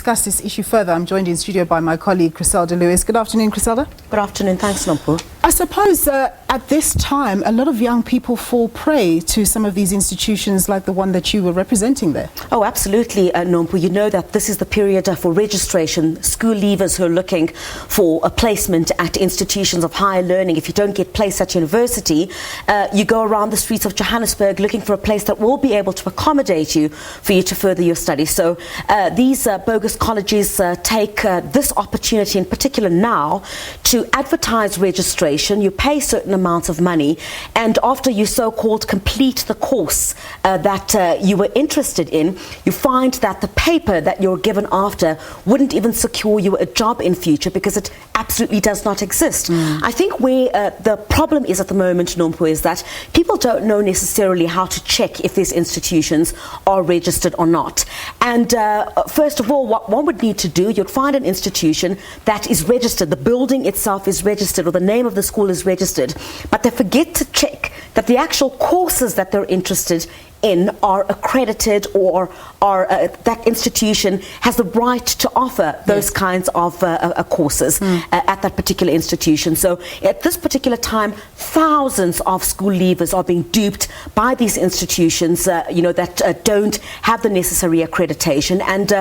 discuss this issue further, I'm joined in studio by my colleague Chriselda Lewis. Good afternoon, Chriselda. Good afternoon. Thanks, Nompu. I suppose at this time, a lot of young people fall prey to some of these institutions like the one that you were representing there. Oh, absolutely, Nompu. You know that this is the period for registration. School leavers who are looking for a placement at institutions of higher learning. If you don't get placed at university, you go around the streets of Johannesburg looking for a place that will be able to accommodate you for you to further your studies. So these bogus colleges take this opportunity in particular now to advertise registration. You pay certain amounts of money, and after you so-called complete the course that you were interested in, you find that the paper that you're given after wouldn't even secure you a job in future because it absolutely does not exist. I think where the problem is at the moment, Nompu, is that people don't know necessarily how to check if these institutions are registered or not. And first of all, what one would need to do, you'd find an institution that is registered, the building itself is registered, or the name of the school is registered, but they forget to check that the actual courses that they're interested in are accredited, or are that institution has the right to offer those kinds of courses at that particular institution. So at this particular time, thousands of school leavers are being duped by these institutions, that don't have the necessary accreditation. And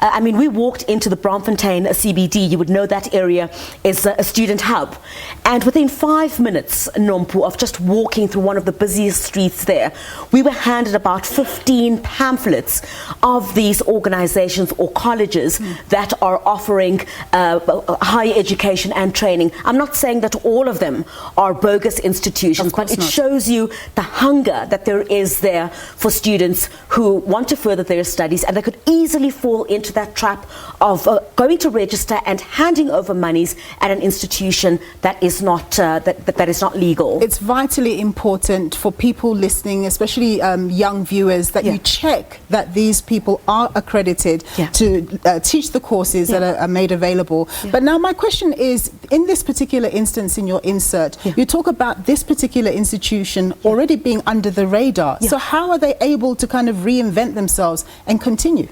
I mean, we walked into the Braamfontein CBD. You would know that area is a student hub, and within 5 minutes, Nompu, of just walking through one of the busiest streets there, we were handed about 15 pamphlets of these organizations or colleges that are offering higher education and training. I'm not saying that all of them are bogus institutions, but it shows you the hunger that there is there for students who want to further their studies, and they could easily fall into that trap of going to register and handing over monies at an institution that is not that is not legal. It's vitally important for people listening, especially young viewers, that you check that these people are accredited to teach the courses that are made available. But now my question is, in this particular instance in your insert, you talk about this particular institution already being under the radar. So how are they able to kind of reinvent themselves and continue?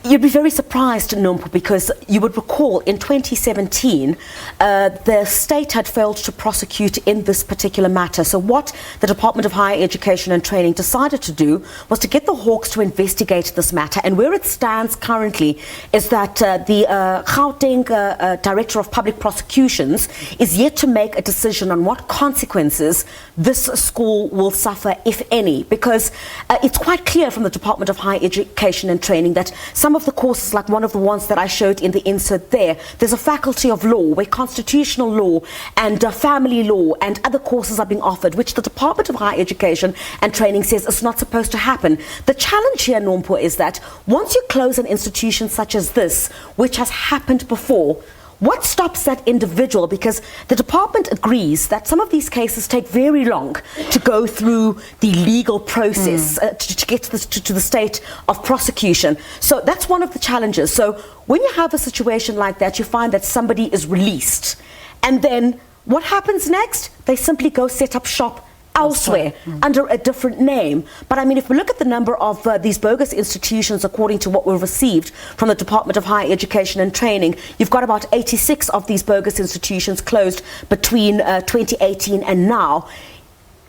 You'd be very surprised, Nompu, because you would recall in 2017 the state had failed to prosecute in this particular matter. So what the Department of Higher Education and Training decided to do was to get the Hawks to investigate this matter. And where it stands currently is that the Gauteng Director of Public Prosecutions is yet to make a decision on what consequences this school will suffer, if any, because it's quite clear from the Department of Higher Education and Training that some of the courses, like one of the ones that I showed in the insert there's a faculty of law where constitutional law and family law and other courses are being offered, which the Department of Higher Education and Training says is not supposed to happen. The challenge here, Nompu, is that once you close an institution such as this, which has happened before, what stops that individual? Because the department agrees that some of these cases take very long to go through the legal process to get to the state of prosecution. So that's one of the challenges. So when you have a situation like that, you find that somebody is released. And then what happens next? They simply go set up shop elsewhere under a different name. But I mean, if we look at the number of these bogus institutions, according to what we've received from the Department of Higher Education and Training, you've got about 86 of these bogus institutions closed between 2018 and now.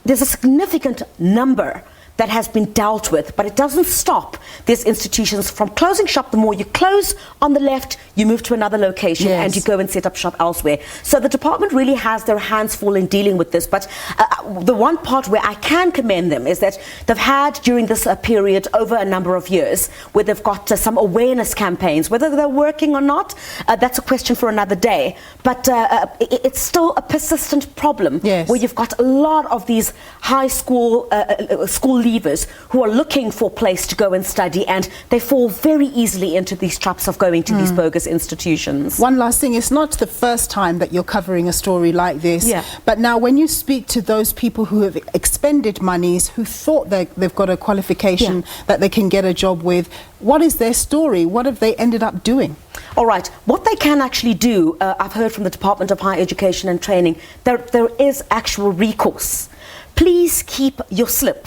There's a significant number that has been dealt with, but it doesn't stop these institutions from closing shop. The more you close on the left, you move to another location and you go and set up shop elsewhere. So the department really has their hands full in dealing with this. But the one part where I can commend them is that they've had during this period over a number of years where they've got some awareness campaigns. Whether they're working or not, that's a question for another day. But it's still a persistent problem where you've got a lot of these high school leavers who are looking for a place to go and study, and they fall very easily into these traps of going to these bogus institutions. One last thing, it's not the first time that you're covering a story like this, but now when you speak to those people who have expended monies, who thought they've got a qualification that they can get a job with, what is their story? What have they ended up doing? All right, what they can actually do, I've heard from the Department of Higher Education and Training, there is actual recourse. Please keep your slip.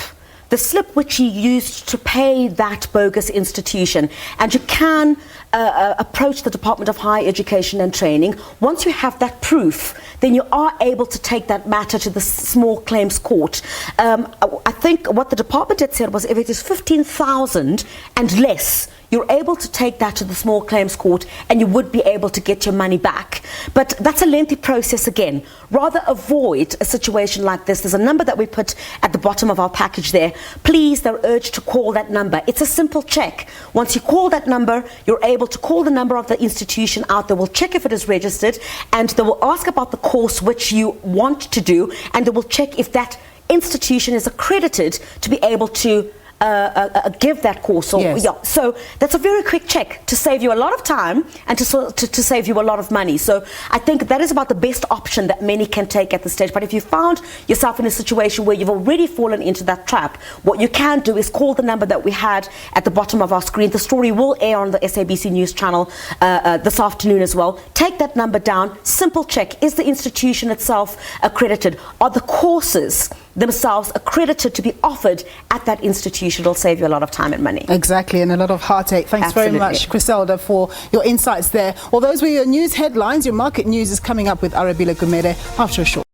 the slip which you used to pay that bogus institution, and you can approach the Department of Higher Education and Training. Once you have that proof, then you are able to take that matter to the small claims court. I think what the department had said was if it is 15,000 and less, you're able to take that to the small claims court and you would be able to get your money back. But that's a lengthy process again. Rather avoid a situation like this. There's a number that we put at the bottom of our package there. Please, they're urged to call that number. It's a simple check. Once you call that number, you're able to call the number of the institution out. They will check if it is registered, and they will ask about the course which you want to do, and they will check if that institution is accredited to be able to give that course. Or, yes. yeah. So that's a very quick check to save you a lot of time and to save you a lot of money. So I think that is about the best option that many can take at this stage. But if you found yourself in a situation where you've already fallen into that trap, what you can do is call the number that we had at the bottom of our screen. The story will air on the SABC News channel this afternoon as well. Take that number down. Simple check. Is the institution itself accredited? Are the courses themselves accredited to be offered at that institution? It'll save you a lot of time and money. Exactly, and a lot of heartache. Thanks Absolutely. very much, Chriselda, for your insights there. Well, those were your news headlines. Your market news is coming up with Arabila Gumede after a short